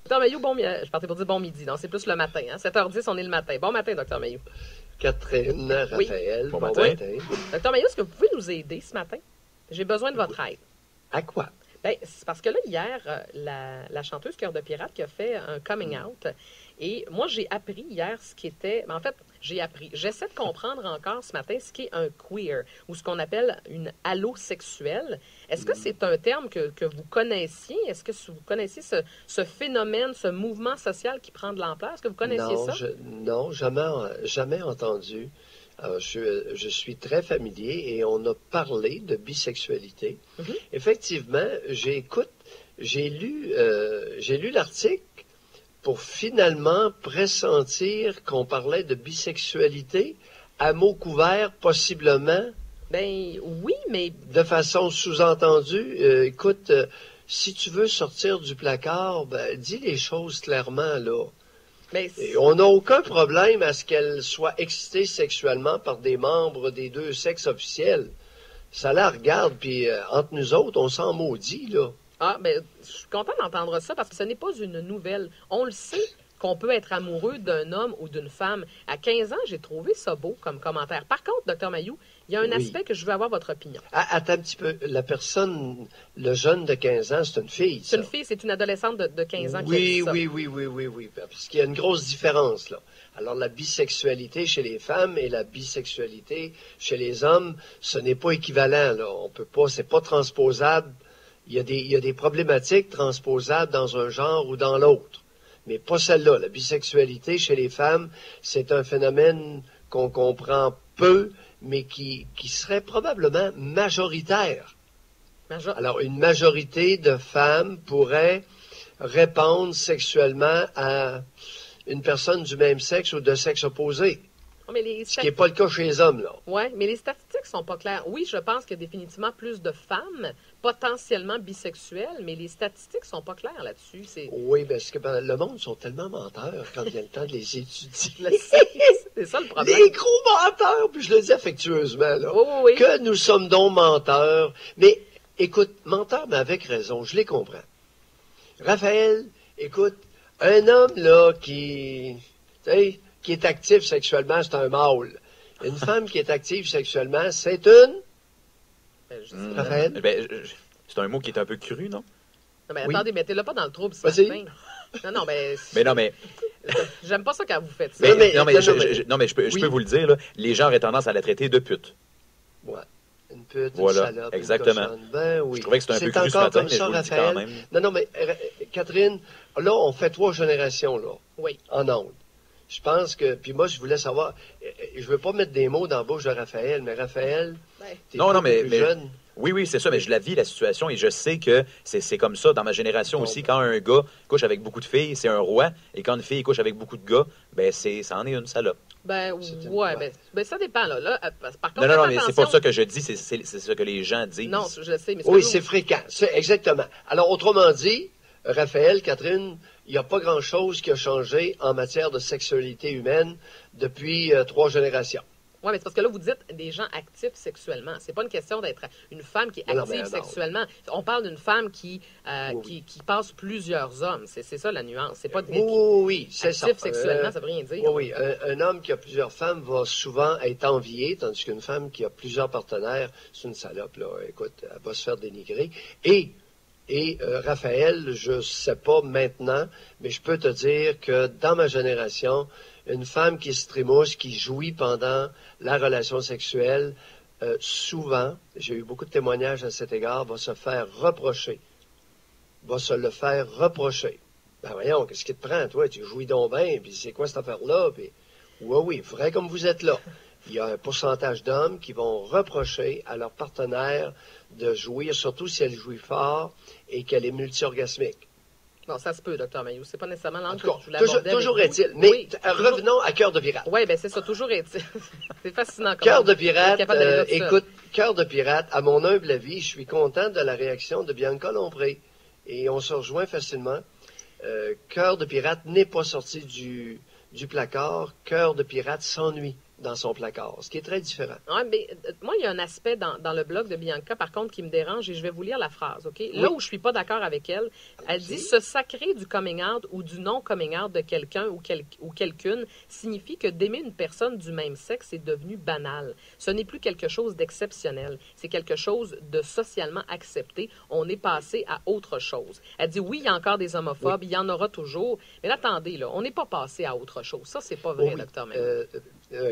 Docteur Mailloux, je partais pour dire bon midi. Non, c'est plus le matin. Hein? 7h10, on est le matin. Bon matin, Docteur Mailloux. Catherine, Raphaël, Bon bon matin. matin. Docteur Mailloux, est-ce que vous pouvez nous aider ce matin? J'ai besoin de votre aide. À quoi? Ben, c'est parce que là, hier, la chanteuse Cœur de Pirate qui a fait un coming out. Et moi, j'ai appris hier ce qui était... En fait, j'essaie de comprendre encore ce matin ce qu'est un queer, ou ce qu'on appelle une allosexuelle. Est-ce que c'est un terme que vous connaissiez? Est-ce que vous connaissiez ce phénomène, ce mouvement social qui prend de l'ampleur? Est-ce que vous connaissiez ça? Non, jamais entendu. Alors, je suis très familier et on a parlé de bisexualité. Mhm. Effectivement, j'ai lu l'article pour finalement pressentir qu'on parlait de bisexualité à mots couverts, possiblement, Ben oui, mais de façon sous-entendue. Écoute, si tu veux sortir du placard, ben, dis les choses clairement, là. ben, Et on n'a aucun problème à ce qu'elle soit excitée sexuellement par des membres des deux sexes officiels. Ça la regarde, puis entre nous autres, on s'en maudit, là. Ah, ben, je suis content d'entendre ça parce que ce n'est pas une nouvelle. On le sait qu'on peut être amoureux d'un homme ou d'une femme. À 15 ans, j'ai trouvé ça beau comme commentaire. Par contre, Docteur Mailloux, il y a un Oui. aspect que je veux avoir votre opinion. Attends un petit peu. La personne, le jeune de 15 ans, c'est une fille, C'est ça. une fille, c'est une adolescente de 15 ans qui a Oui, dit ça. oui. Parce qu'il y a une grosse différence, là. Alors, la bisexualité chez les femmes et la bisexualité chez les hommes, ce n'est pas équivalent, là. On peut pas, c'est pas transposable. Il y a des problématiques transposables dans un genre ou dans l'autre. Mais pas celle-là. La bisexualité chez les femmes, c'est un phénomène qu'on comprend peu, mais qui serait probablement majoritaire. Alors, une majorité de femmes pourraient répondre sexuellement à une personne du même sexe ou de sexe opposé. Oh, mais les Ce qui n'est pas le cas chez les hommes, là. Oui, mais les statistiques sont pas claires. Oui, je pense qu'il y a définitivement plus de femmes potentiellement bisexuelles, mais les statistiques sont pas claires là-dessus. Oui, parce que le monde sont tellement menteurs quand vient le temps de les étudier. Je le sais. C'est ça le problème. Les gros menteurs, puis je le dis affectueusement, là. Oui. Que nous sommes donc menteurs. Mais, écoute, menteurs, mais avec raison, je les comprends. Raphaël, écoute, un homme, là, qui est actif sexuellement, c'est un mâle. Une femme qui est active sexuellement, c'est une... Raphaël? C'est un mot qui est un peu cru, non? Non, mais Oui. attendez, mettez-le pas dans le trouble ce Vas-y. matin. Non, mais... Mais non, mais, J'aime pas ça quand vous faites ça. je peux Oui. vous le dire, là, les gens auraient tendance à la traiter de pute. Ouais. Une pute, Voilà, une salope, exactement. une cochonne. Ben oui. Je trouvais que c'était un peu cru ce encore matin, comme mais ça, je vous le dis quand Raphaël. même. Non, mais Catherine, là, on fait 3 générations, là, Oui. en ondes. Je pense que, puis moi, je voulais savoir, je veux pas mettre des mots dans la bouche de Raphaël, mais Raphaël, Ouais. t'es Non, beaucoup mais- plus mais- jeune. Oui, c'est ça, mais je la vis, la situation, et je sais que c'est comme ça dans ma génération Bon. aussi. Quand un gars couche avec beaucoup de filles, c'est un roi, et quand une fille couche avec beaucoup de gars, ben ça en est une salope. Ben, C'est une ouais, loi. ben, ça dépend, là. Par contre, Non, faites mais c'est attention. pas ça que je dis, c'est ce que les gens disent. Non, je le sais, mais Oui, ce que c'est fréquent. Exactement. Alors, autrement dit, Raphaël, Catherine, il n'y a pas grand-chose qui a changé en matière de sexualité humaine depuis 3 générations. Oui, mais c'est parce que là, vous dites des gens actifs sexuellement. C'est pas une question d'être une femme qui est Non, active mais non. sexuellement. On parle d'une femme qui passe plusieurs hommes. C'est ça la nuance. C'est pas Oui, c'est ça. actif sexuellement, ça veut rien dire. Oui. Un homme qui a plusieurs femmes va souvent être envié, tandis qu'une femme qui a plusieurs partenaires, c'est une salope, là. Écoute, elle va se faire dénigrer. Et Raphaël, je sais pas maintenant, mais je peux te dire que dans ma génération, une femme qui se trémousse, qui jouit pendant la relation sexuelle, souvent, j'ai eu beaucoup de témoignages à cet égard, va se faire reprocher. Va se le faire reprocher. Ben voyons, qu'est-ce qui te prend, toi? Tu jouis donc bien, puis c'est quoi cette affaire-là? Puis, oui, vrai comme vous êtes là. Il y a un pourcentage d'hommes qui vont reprocher à leur partenaire de jouir, surtout si elle jouit fort et qu'elle est multi-orgasmique. Bon, ça se peut, Dr. Mailloux. C'est pas nécessairement En l'angle tout que cas, je voulais aborder toujours avec vous. est-il. Mais Oui, revenons à Cœur de pirate. Oui, ben c'est ça, toujours est-il. C'est fascinant. Cœur de Être pirate, capable d'aller là tout seul. écoute, Cœur de pirate, à mon humble avis, je suis content de la réaction de Bianca Lompré. Et on se rejoint facilement. Cœur de pirate n'est pas sorti du placard. Cœur de pirate s'ennuie dans son placard, ce qui est très différent. Ouais, mais moi, il y a un aspect dans le blog de Bianca, par contre, qui me dérange, et je vais vous lire la phrase, OK? Là où je suis pas d'accord avec elle, elle dit « Se sacrer du coming out ou du non-coming out de quelqu'un ou quelqu'une signifie que d'aimer une personne du même sexe est devenu banal. Ce n'est plus quelque chose d'exceptionnel. C'est quelque chose de socialement accepté. On est passé à autre chose. » Elle dit « Oui, il y a encore des homophobes, il y en aura toujours. Mais là, attendez, là, on n'est pas passé à autre chose. Ça, c'est pas vrai, docteur Mayo.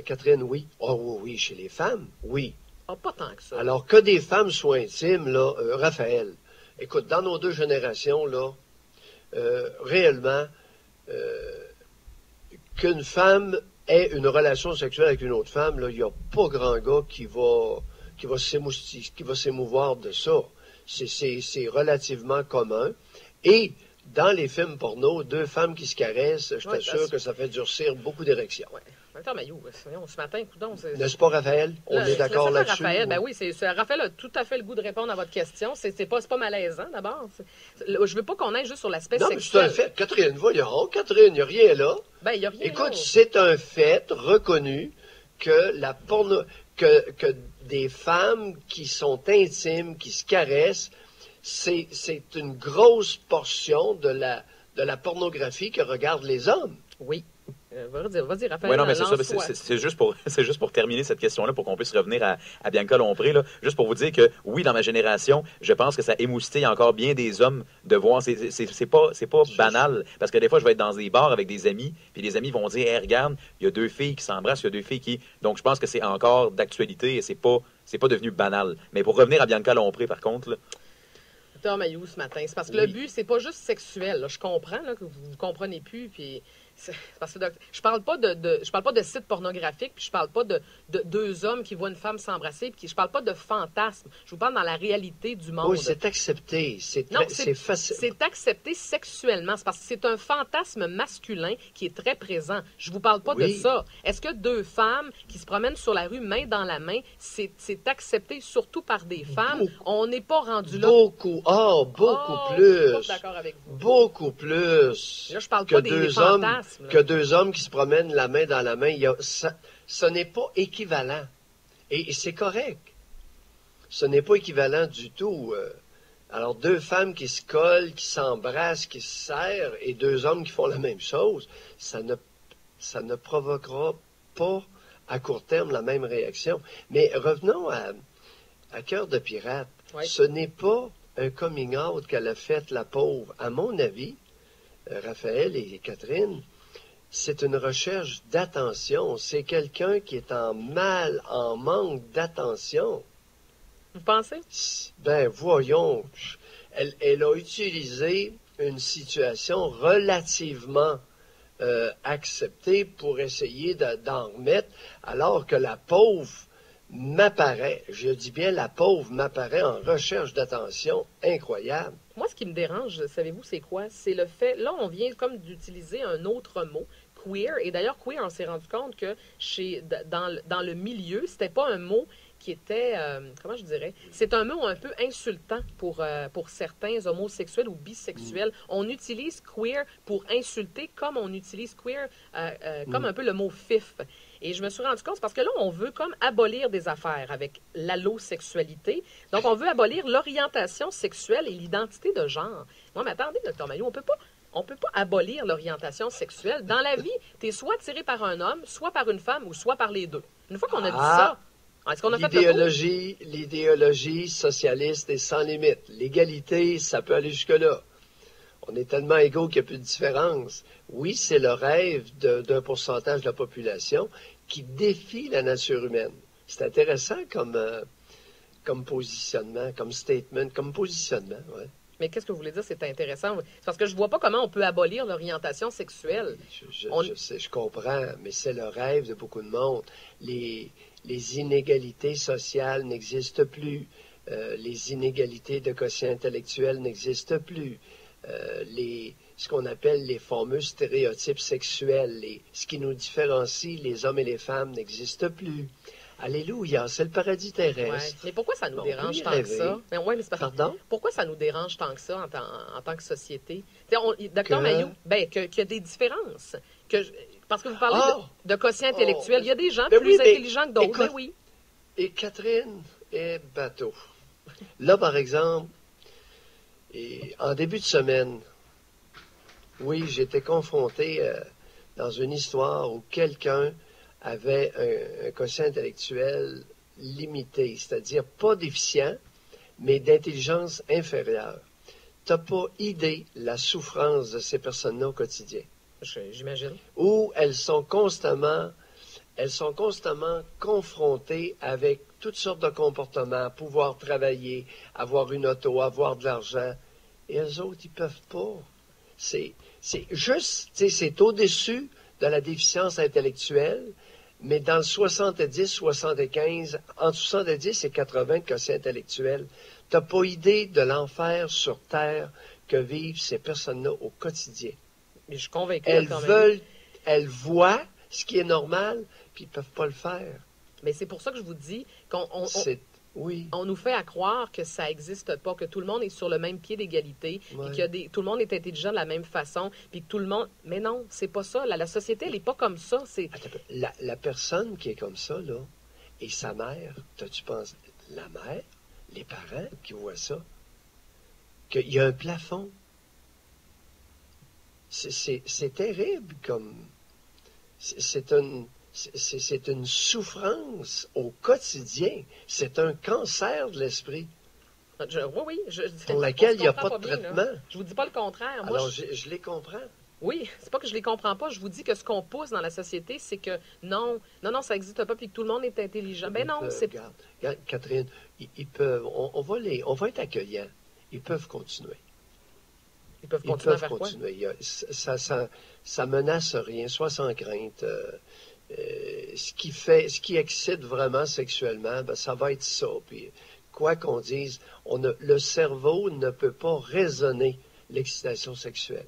Catherine, oui. Oh oui, chez les femmes, oui. Ah, pas tant que ça. Alors, que des femmes soient intimes, là, Raphaël, écoute, dans nos 2 générations, là, réellement, qu'une femme ait une relation sexuelle avec une autre femme, là, il n'y a pas grand gars qui va s'émouvoir de ça. C'est relativement commun. Et dans les films porno, 2 femmes qui se caressent, je t'assure que ça fait durcir beaucoup d'érections. Ouais. Docteur Mayo, ce matin, coudonc, n'est-ce pas, Raphaël? On est d'accord là-dessus? Raphaël, ben oui, Raphaël a tout à fait le goût de répondre à votre question. C'est pas malaisant, d'abord. Je veux pas qu'on aille juste sur l'aspect sexuel. Non, mais c'est un fait. Catherine, voyons. Catherine, il n'y a rien là. Ben, il n'y a rien Écoute, là. c'est un fait reconnu que que des femmes qui sont intimes, qui se caressent, c'est une grosse portion de la pornographie que regardent les hommes. Oui. Vas-y, Raphaël. Oui, non, mais c'est ça. C'est juste pour terminer cette question-là, pour qu'on puisse revenir à Bianca Lompré, là. Juste pour vous dire que, oui, dans ma génération, je pense que ça émoustille encore bien des hommes de voir. C'est pas banal. Parce que des fois, je vais être dans des bars avec des amis, puis les amis vont dire, hey, regarde, il y a 2 filles qui s'embrassent, il y a 2 filles qui. Donc, je pense que c'est encore d'actualité et c'est pas devenu banal. Mais pour revenir à Bianca Lompré, par contre, là. Docteur Mayo, ce matin, c'est parce que le but, c'est pas juste sexuel. Là. Je comprends là, que vous ne comprenez plus, puis. Parce que je parle pas de sites pornographiques, puis je parle pas de 2 hommes qui voient une femme s'embrasser, puis je parle pas de fantasme. Je vous parle dans la réalité du monde. Oui, c'est accepté. C'est facile. C'est accepté sexuellement. C'est parce que c'est un fantasme masculin qui est très présent. Je vous parle pas de ça. Est-ce que 2 femmes qui se promènent sur la rue main dans la main, c'est accepté surtout par des femmes? On n'est pas rendu là. Beaucoup plus. Je suis pas d'accord avec vous. Beaucoup plus. Là, je parle pas des fantasmes. Que 2 hommes qui se promènent la main dans la main, ce n'est pas équivalent. Et c'est correct. Ce n'est pas équivalent du tout. Alors, 2 femmes qui se collent, qui s'embrassent, qui se serrent, et 2 hommes qui font la même chose, ça ne provoquera pas à court terme la même réaction. Mais revenons à Cœur de pirate. Oui. Ce n'est pas un coming out qu'elle a fait, la pauvre. À mon avis, Raphaël et Catherine, c'est une recherche d'attention. C'est quelqu'un qui est en manque d'attention. Vous pensez? Ben, voyons. Elle a utilisé une situation relativement acceptée pour essayer d'en remettre, alors que la pauvre m'apparaît, je dis bien la pauvre m'apparaît en recherche d'attention incroyable. Moi, ce qui me dérange, savez-vous, c'est quoi? C'est le fait, là, on vient comme d'utiliser un autre mot, queer, et d'ailleurs, queer, on s'est rendu compte que dans le milieu, c'était pas un mot qui était, comment je dirais, c'est un mot un peu insultant pour certains homosexuels ou bisexuels. On utilise queer pour insulter comme on utilise queer comme un peu le mot fif. Et je me suis rendu compte, c'est parce que là, on veut comme abolir des affaires avec l'allosexualité. Donc, on veut abolir l'orientation sexuelle et l'identité de genre. Moi, mais attendez, docteur Maillot, on peut pas abolir l'orientation sexuelle. Dans la vie, tu es soit attiré par un homme, soit par une femme, ou soit par les 2. Une fois qu'on a dit ça, est-ce qu'on a fait l'idéologie socialiste est sans limite. L'égalité, ça peut aller jusque-là. On est tellement égaux qu'il n'y a plus de différence. Oui, c'est le rêve d'un pourcentage de la population qui défie la nature humaine. C'est intéressant comme positionnement, comme statement, comme positionnement. Ouais. Mais qu'est-ce que vous voulez dire, c'est intéressant? C'est parce que je vois pas comment on peut abolir l'orientation sexuelle. Je sais, je comprends, mais c'est le rêve de beaucoup de monde. Les inégalités sociales n'existent plus. Les inégalités de quotient intellectuel n'existent plus. Ce qu'on appelle les fameux stéréotypes sexuels, ce qui nous différencie, les hommes et les femmes, n'existe plus. Alléluia, c'est le paradis terrestre. Ouais. Mais pourquoi ça nous dérange tant que ça? Pardon? Pourquoi ça nous dérange tant que ça en tant que société? Docteur Maillot, qu'il y a des différences. Parce que vous parlez Ah! de quotient intellectuel. Il y a des gens Ben plus oui, mais intelligents que d'autres. écoute, Ben oui. Et Catherine est bateau. Là, par exemple, en début de semaine, oui, j'étais confronté dans une histoire où quelqu'un avait un quotient intellectuel limité, c'est-à-dire pas déficient, mais d'intelligence inférieure. Tu n'as pas idée la souffrance de ces personnes-là au quotidien. J'imagine. Où elles sont constamment confrontées avec toutes sortes de comportements, pouvoir travailler, avoir une auto, avoir de l'argent. Et eux autres, ils peuvent pas. C'est juste, tu sais, c'est au-dessus de la déficience intellectuelle, mais dans le 70, 75, entre 70 et 80 de quotient intellectuel, tu n'as pas idée de l'enfer sur Terre que vivent ces personnes-là au quotidien. Mais je suis convaincu. Elles voient ce qui est normal, puis ils ne peuvent pas le faire. Mais c'est pour ça que je vous dis Oui. on nous fait à croire que ça n'existe pas, que tout le monde est sur le même pied d'égalité, Ouais. puis que tout le monde est intelligent de la même façon, puis que tout le monde... Mais non, c'est pas ça. La société, elle n'est pas comme ça. C'est... Attends un peu. La personne qui est comme ça, là, et sa mère, tu penses, la mère, les parents qui voient ça, qu'il y a un plafond. C'est terrible comme... C'est une souffrance au quotidien. C'est un cancer de l'esprit Oui. pour laquelle il n'y a comprend pas de bien, traitement. là. Je vous dis pas le contraire. Moi, Alors, je les comprends. Oui, c'est pas que je les comprends pas. Je vous dis que ce qu'on pousse dans la société, c'est que non, ça n'existe pas, puis que tout le monde est intelligent. Ben non, c'est... Regarde, Catherine, ils peuvent... On va être accueillants. Ils peuvent continuer. Ils peuvent Ils continuer à peuvent faire quoi? continuer. Ça menace rien, sois sans crainte. Ce qui excite vraiment sexuellement, ben, ça va être ça. Puis, quoi qu'on dise, le cerveau ne peut pas raisonner l'excitation sexuelle.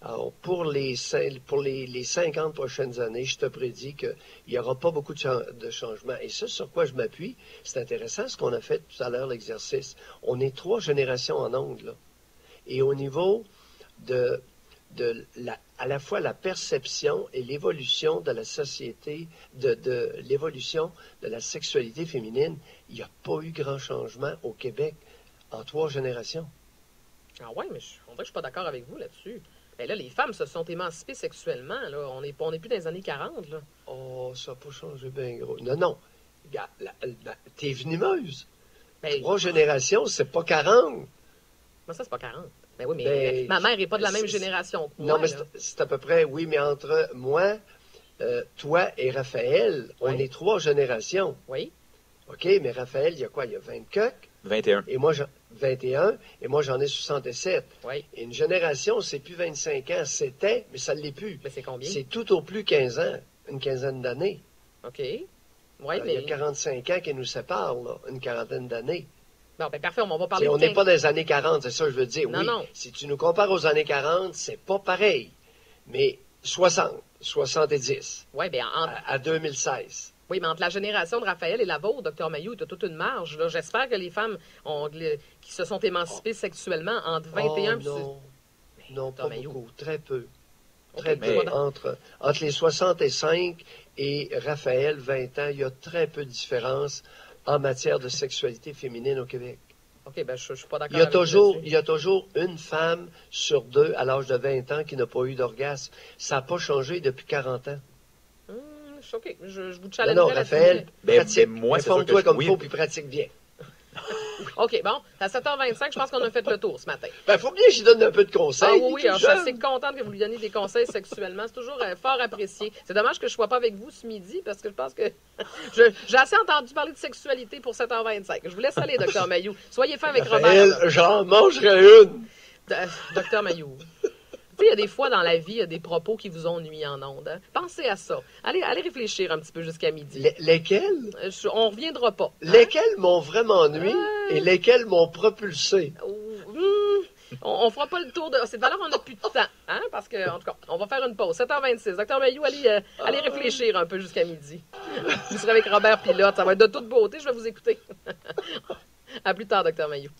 Alors, pour les 50 prochaines années, je te prédis qu'il n'y aura pas beaucoup de changements. Et ça, sur quoi je m'appuie, c'est intéressant ce qu'on a fait tout à l'heure, l'exercice. On est 3 générations en ondes, là. Et au niveau à la fois la perception et l'évolution de la société, de l'évolution de la sexualité féminine, il n'y a pas eu grand changement au Québec en 3 générations. Ah ouais, mais on dirait que je suis pas d'accord avec vous là-dessus. Ben là, les femmes se sont émancipées sexuellement, là. On n'est plus dans les années 40, là. Oh, ça n'a pas changé bien gros. Non. Regarde, t'es venimeuse. Ben, 3 générations, c'est pas 40. moi, ça, c'est pas 40. Ben oui, mais Ben, ma mère n'est pas de la même c'est- génération que Non, moi, mais là. c'est à peu près, oui, mais entre moi, toi et Raphaël, on Oui. est 3 générations. Oui. OK, mais Raphaël, il y a quoi? Il y a 20 coques, 21. et moi, 21, et moi, j'en ai 67. Oui. Et une génération, c'est plus 25 ans. C'était, mais ça ne l'est plus. Mais c'est combien? C'est tout au plus 15 ans, une quinzaine d'années. OK. Oui, Il y mais... a 45 ans qui nous séparent, là, une quarantaine d'années. Bon, ben parfait, on va parler On de n'est pas dans les années 40, c'est ça que je veux dire. Non, oui, non. si tu nous compares aux années 40, c'est pas pareil. Mais 60, 70, Oui, bien, à 2016. oui, mais entre la génération de Raphaël et la vôtre, Dr Mayou, tu as toute une marge. Là. J'espère que les femmes qui se sont émancipées sexuellement entre 21 et... Non, pas Maillot. beaucoup, très peu. OK, Très mais- peu. Entre les 65 et Raphaël, 20 ans, il y a très peu de différence en matière de sexualité féminine au Québec. OK, ben je suis pas d'accord Il y a avec vous toujours, là-dessus. il y a toujours une femme sur 2 à l'âge de 20 ans qui n'a pas eu d'orgasme. Ça n'a pas changé depuis 40 ans. OK, je vous Non, challenge non, là-dessus. Raphaël, Ben, pratique. moi, c'est sûr Informe-toi que comme oui. il faut, puis pratique bien. OK, bon, à 7h25, je pense qu'on a fait le tour ce matin. Ben, faut bien que j'y donne un peu de conseils. Ah il est oui, tout alors, je suis jeune. assez contente que vous lui donniez des conseils sexuellement. C'est toujours fort apprécié. C'est dommage que je ne sois pas avec vous ce midi parce que je pense que j'ai assez entendu parler de sexualité pour 7h25. Je vous laisse aller, Dr Mayou. Soyez fin avec Robert. Raphaël, là. j'en mangerai une. Dr Mayou. Tu sais, il y a des fois dans la vie, il y a des propos qui vous ont nui en ondes. Hein. Pensez à ça. Allez réfléchir un petit peu jusqu'a midi. Lesquels? On ne reviendra pas. Hein? Lesquels m'ont vraiment nui et lesquels m'ont propulsé? On fera pas le tour de... C'est alors qu'on n'a plus de temps. Hein? Parce que, en tout cas, on va faire une pause. 7h26. Dr Mayou, allez réfléchir un peu jusqu'à midi. Vous serez avec Robert Pilote. Ça va être de toute beauté. Je vais vous écouter. À plus tard, Dr Mayou.